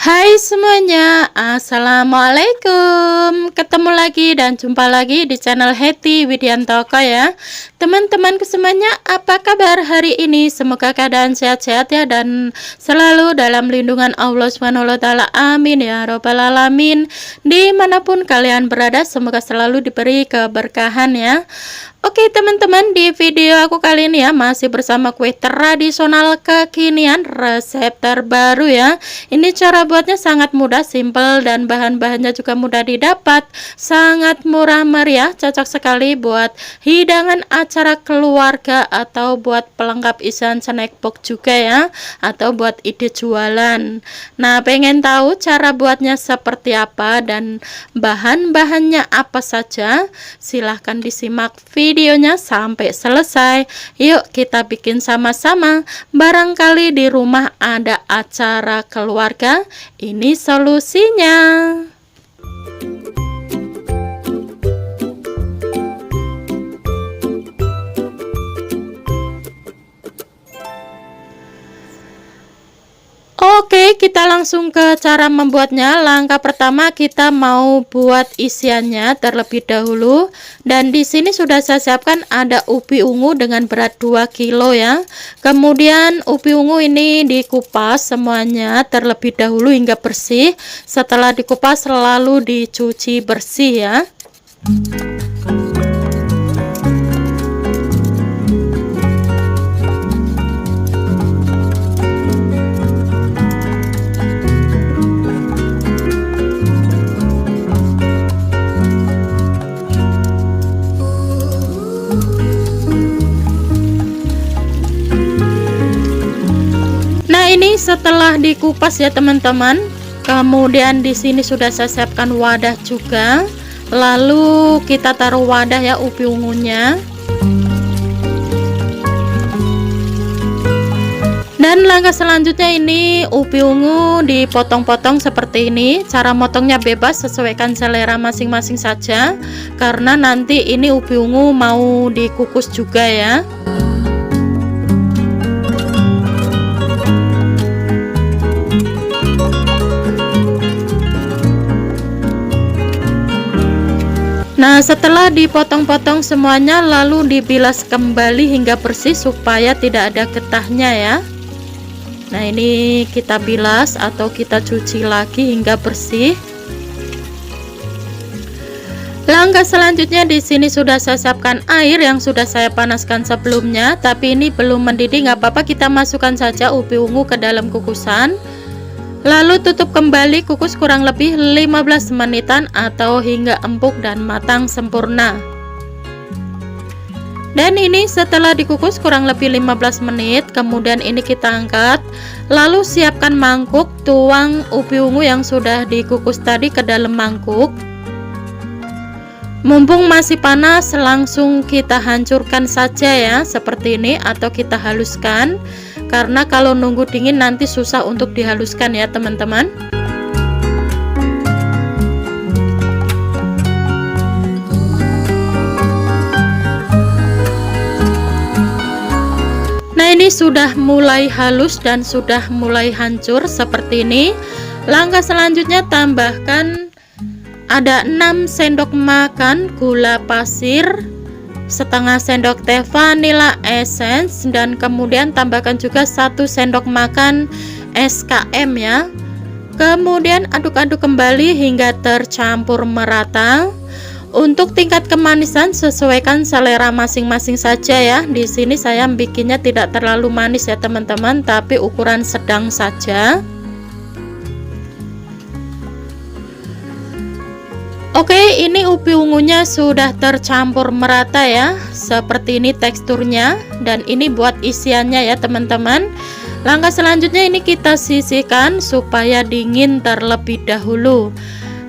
Hai semuanya, assalamualaikum. Ketemu lagi dan jumpa lagi di channel Hetty Widiantoko ya. Teman-temanku semuanya, apa kabar hari ini? Semoga keadaan sehat-sehat ya dan selalu dalam lindungan Allah SWT. Amin ya robbal alamin. Dimanapun kalian berada, semoga selalu diberi keberkahan ya. Oke teman-teman, di video aku kali ini ya masih bersama kue tradisional kekinian, resep terbaru ya. Ini cara buatnya sangat mudah, simple, dan bahan-bahannya juga mudah didapat, sangat murah meriah, cocok sekali buat hidangan acara keluarga atau buat pelengkap isian snack box juga ya, atau buat ide jualan. Nah, pengen tahu cara buatnya seperti apa dan bahan-bahannya apa saja? Silahkan disimak videonya sampai selesai. Yuk kita bikin sama-sama. Barangkali di rumah ada acara keluarga, ini solusinya. Oke, kita langsung ke cara membuatnya. Langkah pertama kita mau buat isiannya terlebih dahulu. Dan di sini sudah saya siapkan ada ubi ungu dengan berat 2 kilo ya. Kemudian ubi ungu ini dikupas semuanya terlebih dahulu hingga bersih. Setelah dikupas lalu dicuci bersih ya. Ini setelah dikupas ya teman-teman. Kemudian di sini sudah saya siapkan wadah juga. Lalu kita taruh wadah ya ubi ungunya. Dan langkah selanjutnya ini ubi ungu dipotong-potong seperti ini. Cara motongnya bebas, sesuaikan selera masing-masing saja. Karena nanti ini ubi ungu mau dikukus juga ya. Nah, setelah dipotong-potong semuanya lalu dibilas kembali hingga bersih supaya tidak ada getahnya ya. Nah, ini kita bilas atau kita cuci lagi hingga bersih. Langkah selanjutnya di sini sudah saya siapkan air yang sudah saya panaskan sebelumnya, tapi ini belum mendidih, nggak apa-apa, kita masukkan saja ubi ungu ke dalam kukusan. Lalu tutup kembali, kukus kurang lebih 15 menitan atau hingga empuk dan matang sempurna. Dan ini setelah dikukus kurang lebih 15 menit, kemudian ini kita angkat. Lalu siapkan mangkuk, tuang ubi ungu yang sudah dikukus tadi ke dalam mangkuk. Mumpung masih panas, langsung kita hancurkan saja ya, seperti ini, atau kita haluskan. Karena kalau nunggu dingin nanti susah untuk dihaluskan ya teman-teman. Nah, ini sudah mulai halus dan sudah mulai hancur seperti ini. Langkah selanjutnya tambahkan ada 6 sendok makan gula pasir, setengah sendok teh vanilla essence, dan kemudian tambahkan juga 1 sendok makan SKM ya. Kemudian aduk-aduk kembali hingga tercampur merata. Untuk tingkat kemanisan sesuaikan selera masing-masing saja ya. Di sini saya bikinnya tidak terlalu manis ya teman-teman, tapi ukuran sedang saja. Oke, ini ubi ungunya sudah tercampur merata ya. Seperti ini teksturnya. Dan ini buat isiannya ya teman-teman. Langkah selanjutnya ini kita sisihkan supaya dingin terlebih dahulu.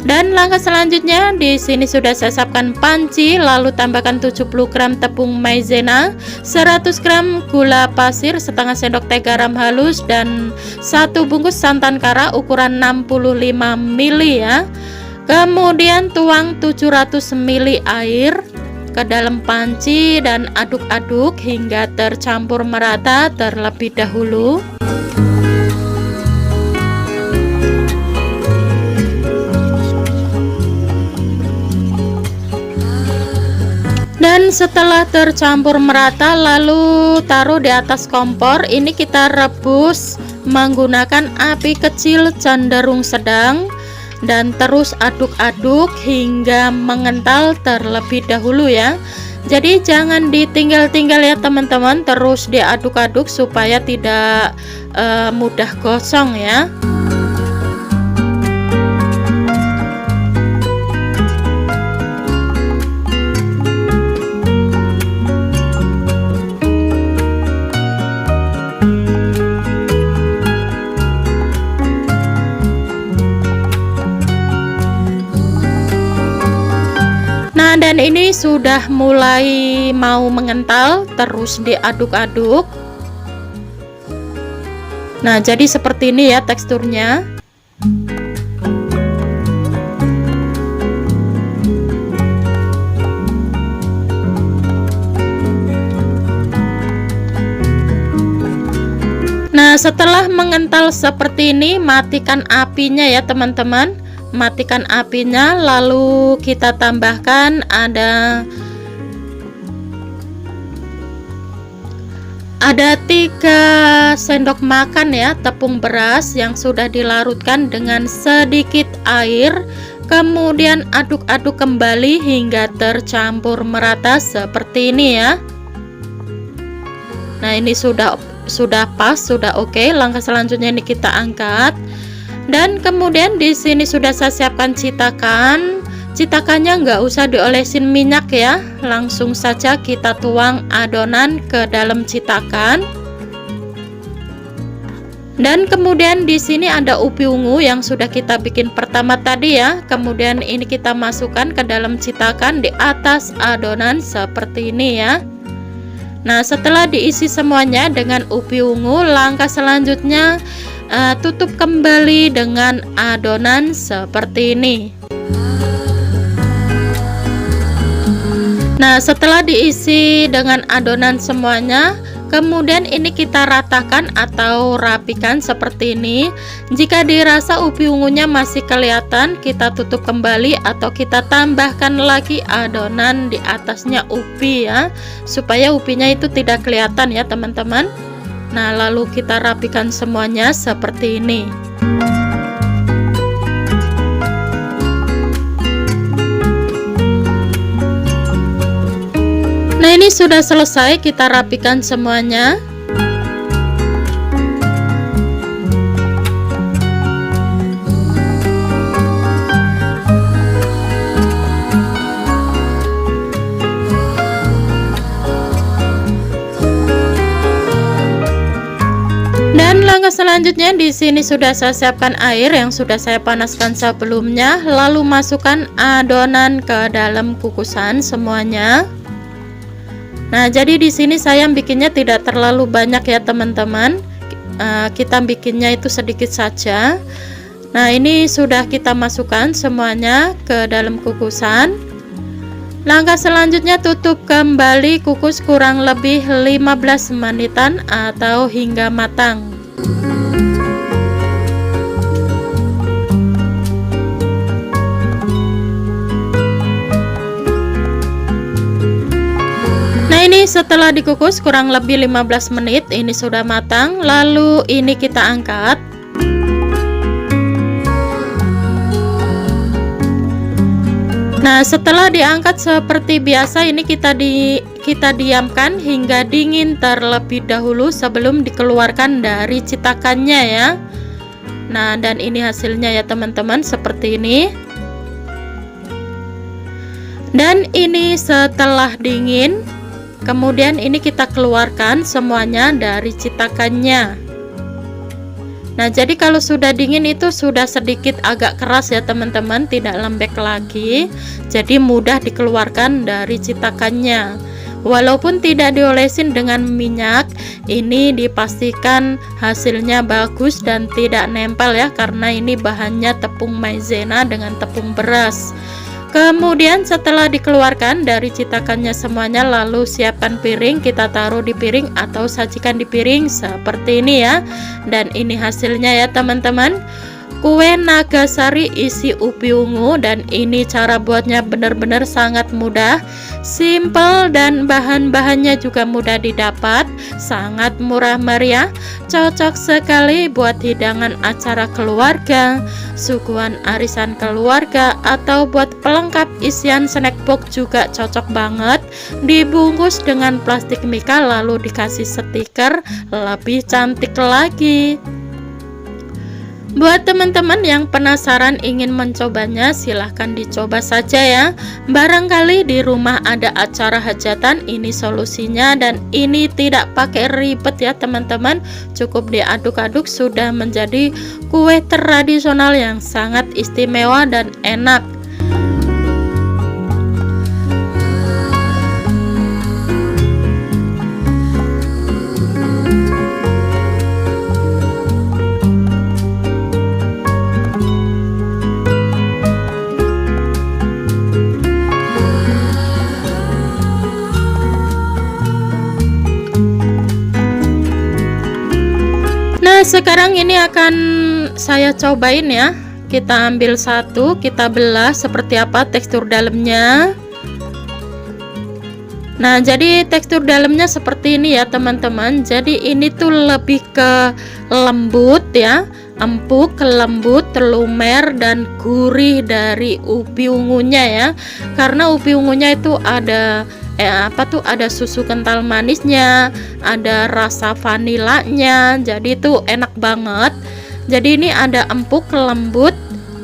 Dan langkah selanjutnya di sini sudah saya siapkan panci. Lalu tambahkan 70 gram tepung maizena, 100 gram gula pasir, setengah sendok teh garam halus, dan 1 bungkus santan kara ukuran 65 ml ya. Kemudian tuang 700 ml air ke dalam panci dan aduk-aduk hingga tercampur merata terlebih dahulu. Dan setelah tercampur merata, lalu taruh di atas kompor. Ini kita rebus menggunakan api kecil cenderung sedang, dan terus aduk-aduk hingga mengental terlebih dahulu ya. Jadi jangan ditinggal-tinggal ya teman-teman, terus diaduk-aduk supaya tidak mudah gosong ya. Nah, dan ini sudah mulai mau mengental, terus diaduk-aduk. Nah, jadi seperti ini ya teksturnya. Nah, setelah mengental seperti ini, matikan apinya ya teman-teman. Matikan apinya, lalu kita tambahkan ada 3 sendok makan ya tepung beras yang sudah dilarutkan dengan sedikit air. Kemudian aduk-aduk kembali hingga tercampur merata seperti ini ya. Nah, ini sudah pas, sudah oke. Langkah selanjutnya ini kita angkat. Dan kemudian di sini sudah saya siapkan citakan. Citakannya nggak usah diolesin minyak ya, langsung saja kita tuang adonan ke dalam citakan. Dan kemudian di sini ada ubi ungu yang sudah kita bikin pertama tadi ya. Kemudian ini kita masukkan ke dalam citakan di atas adonan seperti ini ya. Nah, setelah diisi semuanya dengan ubi ungu, langkah selanjutnya tutup kembali dengan adonan seperti ini. Nah, setelah diisi dengan adonan semuanya, kemudian ini kita ratakan atau rapikan seperti ini. Jika dirasa ubi ungunya masih kelihatan, kita tutup kembali atau kita tambahkan lagi adonan di atasnya ubi ya, supaya ubinya itu tidak kelihatan ya teman-teman. Nah, lalu kita rapikan semuanya seperti ini. Nah, ini sudah selesai, kita rapikan semuanya. Dan langkah selanjutnya di sini sudah saya siapkan air yang sudah saya panaskan sebelumnya, lalu masukkan adonan ke dalam kukusan semuanya. Nah, jadi di sini saya bikinnya tidak terlalu banyak ya teman-teman. Kita bikinnya itu sedikit saja. Nah, ini sudah kita masukkan semuanya ke dalam kukusan. Langkah selanjutnya tutup kembali, kukus kurang lebih 15 menitan atau hingga matang. Nah, ini setelah dikukus kurang lebih 15 menit, ini sudah matang. Lalu ini kita angkat. Nah, setelah diangkat seperti biasa, ini kita diamkan hingga dingin terlebih dahulu sebelum dikeluarkan dari citakannya ya. Nah, dan ini hasilnya ya teman-teman, seperti ini. Dan ini setelah dingin, kemudian ini kita keluarkan semuanya dari citakannya. Nah, jadi kalau sudah dingin itu sudah sedikit agak keras ya teman-teman, tidak lembek lagi, jadi mudah dikeluarkan dari citakannya. Walaupun tidak diolesin dengan minyak, ini dipastikan hasilnya bagus dan tidak nempel ya, karena ini bahannya tepung maizena dengan tepung beras. Kemudian setelah dikeluarkan dari citakannya semuanya, lalu siapkan piring, kita taruh di piring atau sajikan di piring seperti ini ya. Dan ini hasilnya ya teman-teman. kue Nagasari isi ubi ungu, dan ini cara buatnya benar-benar sangat mudah, simple, dan bahan-bahannya juga mudah didapat, sangat murah meriah, cocok sekali buat hidangan acara keluarga, suguhan arisan keluarga, atau buat pelengkap isian snack box juga cocok banget. Dibungkus dengan plastik mika lalu dikasih stiker, lebih cantik lagi. Buat teman-teman yang penasaran ingin mencobanya, silahkan dicoba saja ya. Barangkali di rumah ada acara hajatan, ini solusinya, dan ini tidak pakai ribet ya teman-teman. Cukup diaduk-aduk sudah menjadi kue tradisional yang sangat istimewa dan enak. Nah, sekarang ini akan saya cobain ya. Kita ambil satu, kita belah seperti apa tekstur dalamnya. Nah, jadi tekstur dalamnya seperti ini ya teman-teman. Jadi ini tuh lebih ke lembut ya, empuk, lembut, lumer, dan gurih dari ubi ungunya ya. Karena ubi ungunya itu ada ada susu kental manisnya, ada rasa vanilanya, jadi itu enak banget. Jadi ini ada empuk, lembut,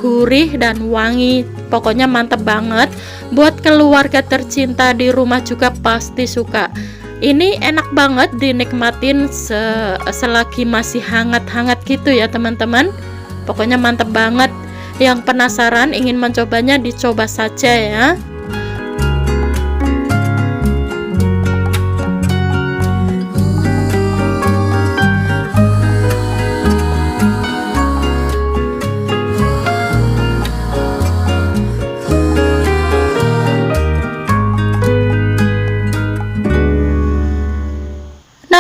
gurih, dan wangi, pokoknya mantep banget. Buat keluarga tercinta di rumah juga pasti suka. Ini enak banget dinikmatin selagi masih hangat-hangat gitu ya teman-teman, pokoknya mantep banget. Yang penasaran ingin mencobanya, dicoba saja ya.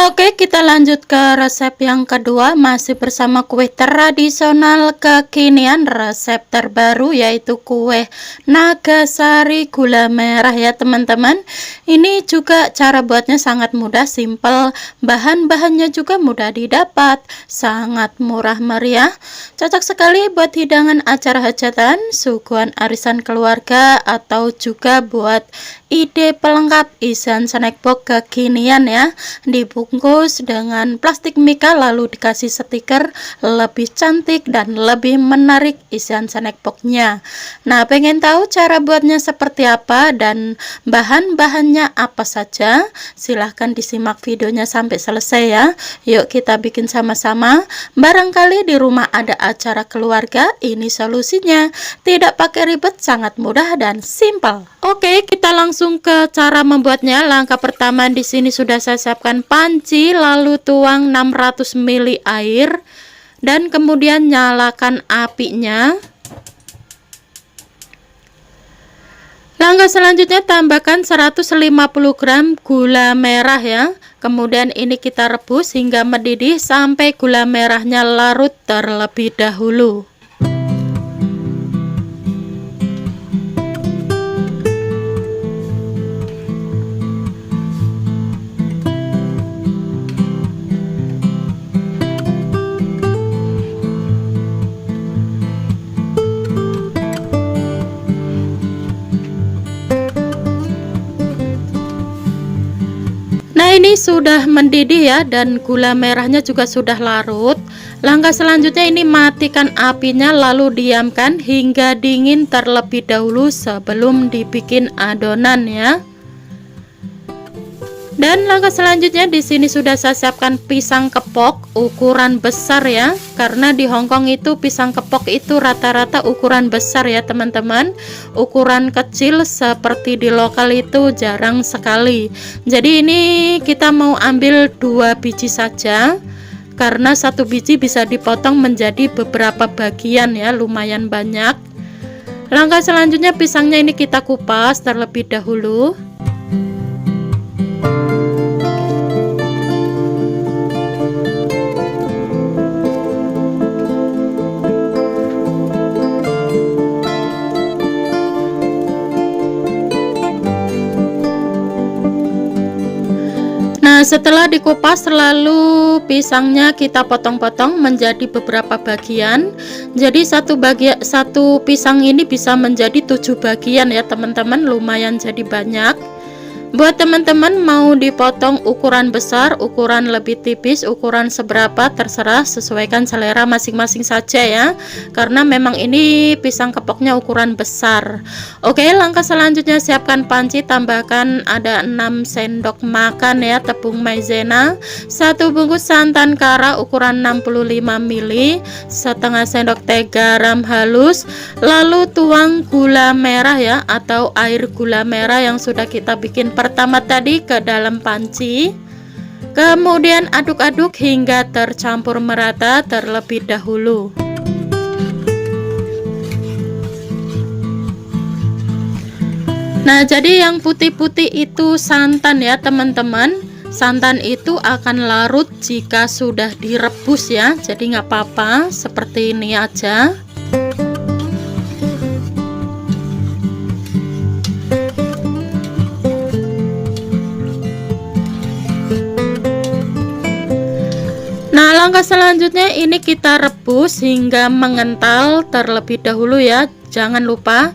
Oke, kita lanjut ke resep yang kedua, masih bersama kue tradisional kekinian, resep terbaru yaitu kue Nagasari gula merah ya teman-teman. Ini juga cara buatnya sangat mudah, simple, bahan-bahannya juga mudah didapat, sangat murah meriah, cocok sekali buat hidangan acara hajatan, suguhan arisan keluarga, atau juga buat ide pelengkap isian snack box kekinian ya. Dibungkus dengan plastik mika lalu dikasih stiker, lebih cantik dan lebih menarik isian snack boxnya. Nah, pengen tahu cara buatnya seperti apa dan bahan-bahannya apa saja? Silahkan disimak videonya sampai selesai ya. Yuk kita bikin sama-sama. Barangkali di rumah ada acara keluarga, ini solusinya. Tidak pakai ribet, sangat mudah dan simple. Oke, kita langsung ke cara membuatnya. Langkah pertama, di sini sudah saya siapkan panci, lalu tuang 600 ml air dan kemudian nyalakan apinya. Langkah selanjutnya, tambahkan 150 gram gula merah ya. Kemudian ini kita rebus hingga mendidih sampai gula merahnya larut terlebih dahulu. Nah, ini sudah mendidih ya, dan gula merahnya juga sudah larut. Langkah selanjutnya ini matikan apinya lalu diamkan hingga dingin terlebih dahulu sebelum dibikin adonan ya. Dan langkah selanjutnya, di sini sudah saya siapkan pisang kepok ukuran besar ya. Karena di Hongkong itu pisang kepok itu rata-rata ukuran besar ya teman-teman. Ukuran kecil seperti di lokal itu jarang sekali. Jadi ini kita mau ambil 2 biji saja. Karena 1 biji bisa dipotong menjadi beberapa bagian ya, lumayan banyak. Langkah selanjutnya, pisangnya ini kita kupas terlebih dahulu. setelah dikupas, lalu pisangnya kita potong-potong menjadi beberapa bagian. Jadi satu pisang ini bisa menjadi 7 bagian ya teman-teman, lumayan jadi banyak. Buat teman-teman mau dipotong ukuran besar, ukuran lebih tipis, ukuran seberapa terserah, sesuaikan selera masing-masing saja ya, karena memang ini pisang kepoknya ukuran besar. Oke, langkah selanjutnya siapkan panci, tambahkan ada 6 sendok makan ya tepung maizena, 1 bungkus santan kara ukuran 65 ml, setengah sendok teh garam halus, lalu tuang gula merah ya atau air gula merah yang sudah kita bikin pertama tadi ke dalam panci. Kemudian aduk-aduk hingga tercampur merata terlebih dahulu. Nah, jadi yang putih-putih itu santan ya teman-teman. Santan itu akan larut jika sudah direbus ya, jadi nggak apa-apa, seperti ini aja. Nah, langkah selanjutnya ini kita rebus hingga mengental terlebih dahulu ya. Jangan lupa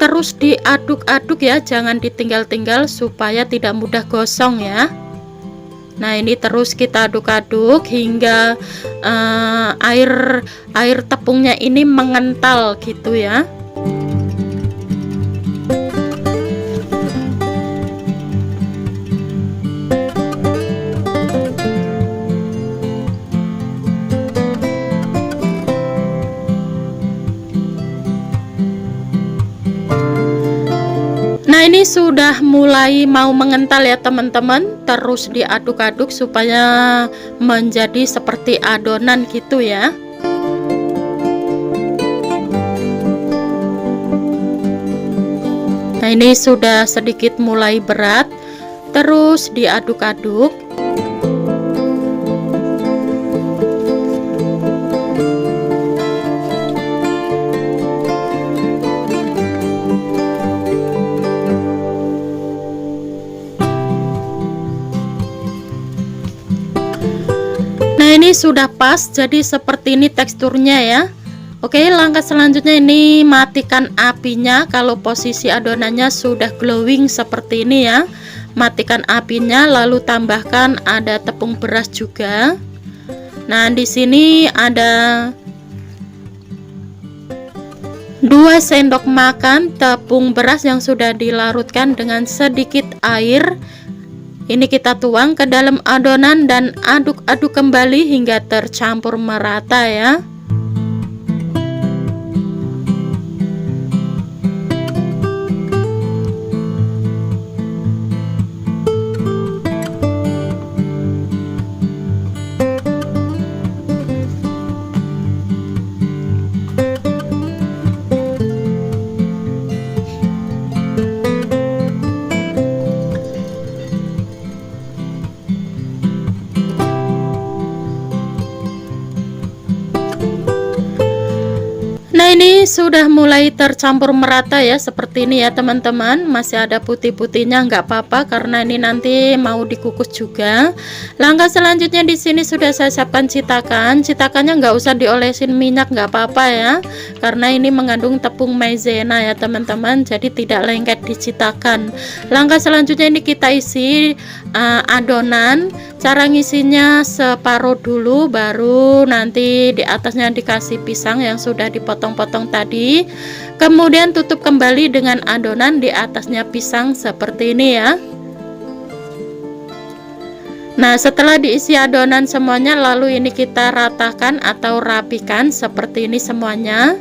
terus diaduk-aduk ya, jangan ditinggal-tinggal supaya tidak mudah gosong ya. Nah, ini terus kita aduk-aduk hingga air tepungnya ini mengental gitu ya. Nah, ini sudah mulai mau mengental ya teman-teman, terus diaduk-aduk supaya menjadi seperti adonan gitu ya. Nah, ini sudah sedikit mulai berat, terus diaduk-aduk. Ini sudah pas, jadi seperti ini teksturnya ya. Oke, langkah selanjutnya ini matikan apinya. Kalau posisi adonannya sudah glowing seperti ini ya, matikan apinya, lalu tambahkan ada tepung beras juga. Nah, di sini ada 2 sendok makan tepung beras yang sudah dilarutkan dengan sedikit air. Ini kita tuang ke dalam adonan dan aduk-aduk kembali hingga tercampur merata ya. Nah, ini sudah mulai tercampur merata ya, seperti ini ya teman-teman. Masih ada putih-putihnya, nggak apa-apa karena ini nanti mau dikukus juga. Langkah selanjutnya di sini sudah saya siapkan citakan. Citakannya nggak usah diolesin minyak, nggak apa-apa ya, karena ini mengandung tepung maizena ya teman-teman, jadi tidak lengket di citakan. Langkah selanjutnya ini kita isi adonan. Cara ngisinya separuh dulu, baru nanti di atasnya dikasih pisang yang sudah dipotong-potong tadi. Kemudian tutup kembali dengan adonan, di atasnya pisang seperti ini ya. Nah, setelah diisi adonan semuanya, lalu ini kita ratakan atau rapikan seperti ini semuanya.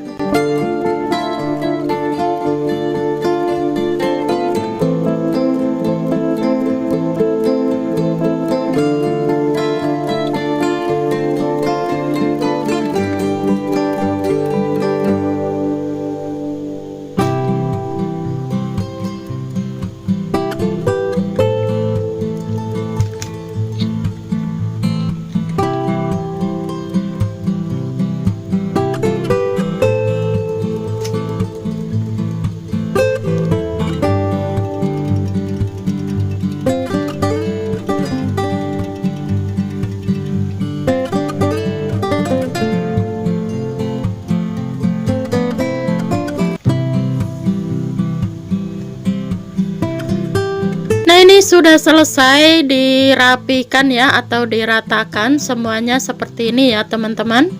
sudah selesai dirapikan ya, atau diratakan semuanya seperti ini ya teman-teman.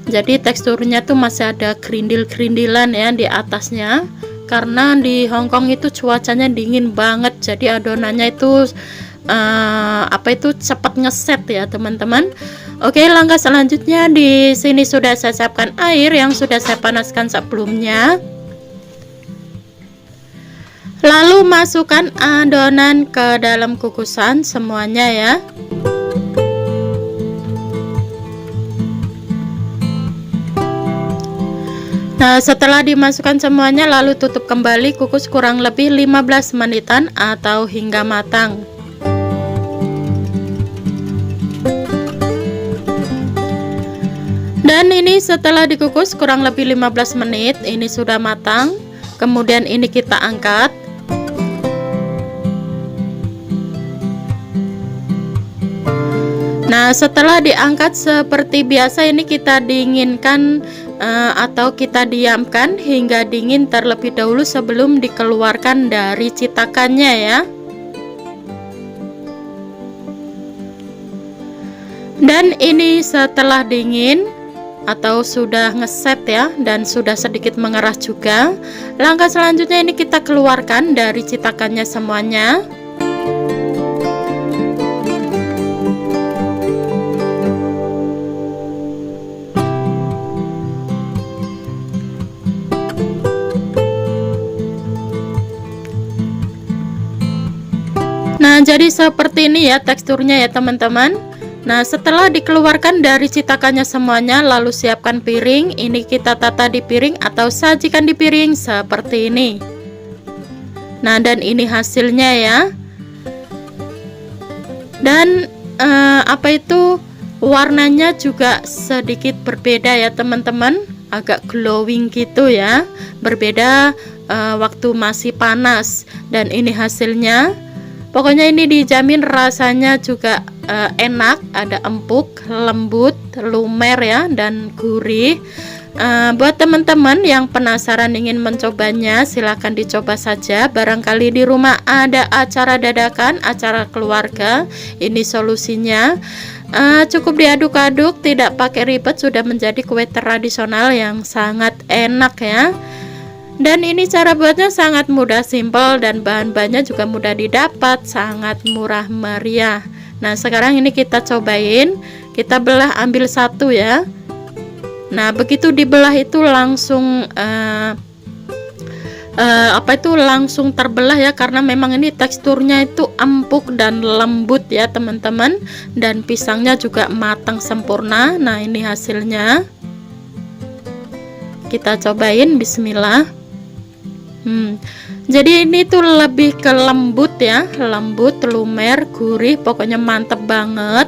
Jadi teksturnya tuh masih ada gerindil-gerindilan ya di atasnya, karena di Hongkong itu cuacanya dingin banget, jadi adonannya itu cepat ngeset ya teman-teman. Oke, langkah selanjutnya di sini sudah saya siapkan air yang sudah saya panaskan sebelumnya. Lalu masukkan adonan ke dalam kukusan semuanya ya. Nah, setelah dimasukkan semuanya lalu tutup kembali, kukus kurang lebih 15 menitan atau hingga matang. Dan ini setelah dikukus kurang lebih 15 menit, ini sudah matang. Kemudian ini kita angkat. Nah, setelah diangkat seperti biasa, ini kita dinginkan atau kita diamkan hingga dingin terlebih dahulu sebelum dikeluarkan dari citakannya ya. Dan ini setelah dingin atau sudah ngeset ya, dan sudah sedikit mengeras juga. Langkah selanjutnya ini kita keluarkan dari citakannya semuanya. Nah, jadi seperti ini ya teksturnya ya teman-teman. Nah, setelah dikeluarkan dari citakannya semuanya, lalu siapkan piring. Ini kita tata di piring atau sajikan di piring seperti ini. Nah, dan ini hasilnya ya. Dan warnanya juga sedikit berbeda ya teman-teman, agak glowing gitu ya, berbeda waktu masih panas. Dan ini hasilnya. Pokoknya ini dijamin rasanya juga enak, ada empuk, lembut, lumer ya, dan gurih. Buat teman-teman yang penasaran ingin mencobanya, silahkan dicoba saja. Barangkali di rumah ada acara dadakan, acara keluarga, ini solusinya. Cukup diaduk-aduk, tidak pakai ribet, sudah menjadi kue tradisional yang sangat enak ya. Dan ini cara buatnya sangat mudah, simpel, dan bahan-bahannya juga mudah didapat, sangat murah meriah. Nah, sekarang ini kita cobain, kita belah, ambil satu ya. Nah, begitu dibelah itu langsung langsung terbelah ya, karena memang ini teksturnya itu empuk dan lembut ya teman-teman, dan pisangnya juga matang sempurna. Nah, ini hasilnya, kita cobain, bismillah. Jadi ini tuh lebih ke lembut ya, lembut, lumer, gurih, pokoknya mantep banget.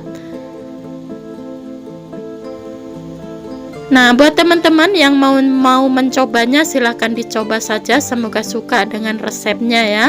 Nah, buat teman-teman yang mau mencobanya, silahkan dicoba saja, semoga suka dengan resepnya ya.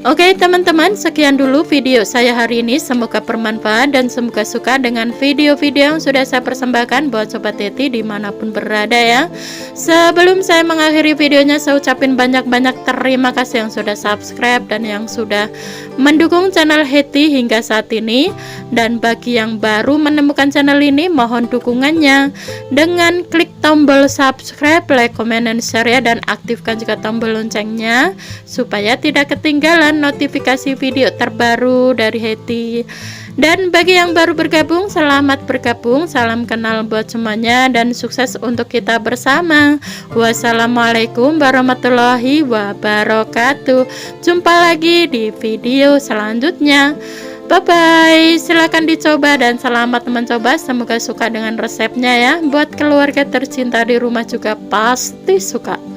Oke teman-teman, sekian dulu video saya hari ini, semoga bermanfaat dan semoga suka dengan video-video yang sudah saya persembahkan buat Sobat Hetty dimanapun berada ya. Sebelum saya mengakhiri videonya, saya ucapin banyak-banyak terima kasih yang sudah subscribe dan yang sudah mendukung channel Hetty hingga saat ini. Dan bagi yang baru menemukan channel ini, mohon dukungannya dengan klik tombol subscribe, like, comment, dan share ya, dan aktifkan juga tombol loncengnya supaya tidak ketinggalan notifikasi video terbaru dari Hetty. Dan bagi yang baru bergabung, selamat bergabung, salam kenal buat semuanya, dan sukses untuk kita bersama. Wassalamualaikum warahmatullahi wabarakatuh. Jumpa lagi di video selanjutnya. Bye bye, silahkan dicoba dan selamat mencoba, semoga suka dengan resepnya ya. Buat keluarga tercinta di rumah juga pasti suka.